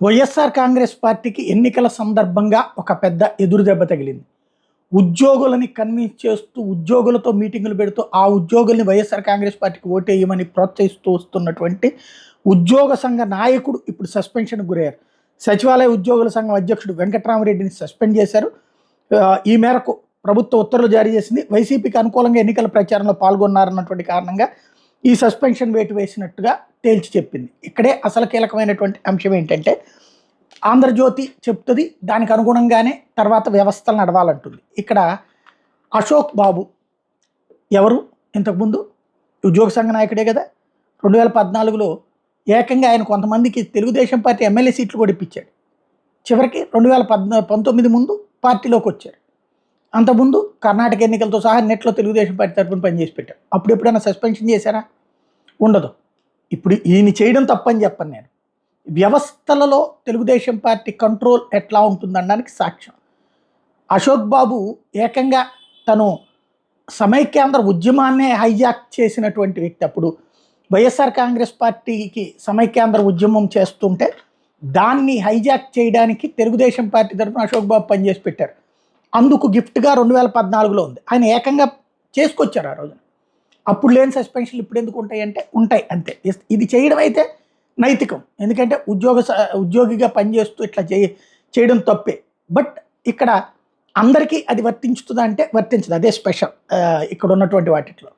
వైఎస్ఆర్ కాంగ్రెస్ పార్టీకి ఎన్నికల సందర్భంగా ఒక పెద్ద ఎదురుదెబ్బ తగిలింది. ఉద్యోగులని కన్విన్స్ చేస్తూ, ఉద్యోగులతో మీటింగులు పెడుతూ, ఆ ఉద్యోగుల్ని వైఎస్ఆర్ కాంగ్రెస్ పార్టీకి ఓటేయమని ప్రోత్సహిస్తూ వస్తున్నటువంటి ఉద్యోగ సంఘ నాయకుడు ఇప్పుడు సస్పెన్షన్‌కు గురయ్యారు. సచివాలయ ఉద్యోగుల సంఘం అధ్యక్షుడు వెంకట్రామరెడ్డిని సస్పెండ్ చేశారు. ఈ మేరకు ప్రభుత్వ ఉత్తర్వులు జారీ చేసింది. వైసీపీకి అనుకూలంగా ఎన్నికల ప్రచారంలో పాల్గొన్నారన్నటువంటి కారణంగా ఈ సస్పెన్షన్ వేటు వేసినట్టుగా తేల్చి చెప్పింది. ఇక్కడే అసలు కీలకమైనటువంటి అంశం ఏంటంటే, ఆంధ్రజ్యోతి చెప్తుంది, దానికి అనుగుణంగానే తర్వాత వ్యవస్థలు నడవాలంటుంది. ఇక్కడ అశోక్ బాబు ఎవరు? ఇంతకుముందు ఉద్యోగ సంఘ నాయకుడే కదా. 2014లో ఏకంగా ఆయన కొంతమందికి తెలుగుదేశం పార్టీ ఎమ్మెల్యే సీట్లు కూడా ఇప్పించాడు. చివరికి 2019 ముందు పార్టీలోకి వచ్చారు. అంతకుముందు కర్ణాటక ఎన్నికలతో సహా నెట్లో తెలుగుదేశం పార్టీ తరఫున పనిచేసి పెట్టారు. అప్పుడు ఎప్పుడైనా సస్పెన్షన్ చేశారా? ఉండదు. ఇప్పుడు ఈయన చేయడం తప్పని చెప్పను నేను. వ్యవస్థలలో తెలుగుదేశం పార్టీ కంట్రోల్ ఎట్లా ఉంటుందనడానికి సాక్ష్యం. అశోక్ బాబు ఏకంగా తను సమైక్యాంధ్ర ఉద్యమాన్నే హైజాక్ చేసినటువంటి వ్యక్తి. అప్పుడు వైఎస్ఆర్ కాంగ్రెస్ పార్టీకి సమైక్యాంధ్ర ఉద్యమం చేస్తుంటే దాన్ని హైజాక్ చేయడానికి తెలుగుదేశం పార్టీ తరఫున అశోక్ బాబు పనిచేసి పెట్టారు. అందుకు గిఫ్ట్గా 2014లో ఉంది. ఆయన ఏకంగా చేసుకొచ్చారు ఆ రోజున. అప్పుడు లేని సస్పెన్షన్లు ఇప్పుడు ఎందుకు ఉంటాయి అంటే ఉంటాయి అంతే. ఇది చేయడం అయితే నైతికం. ఎందుకంటే ఉద్యోగిగా పనిచేస్తూ ఇట్లా చేయడం తప్పే. బట్ ఇక్కడ అందరికీ అది వర్తించుతుందా అంటే వర్తించదు. అదే స్పెషల్ ఇక్కడ ఉన్నటువంటి వాటిలో.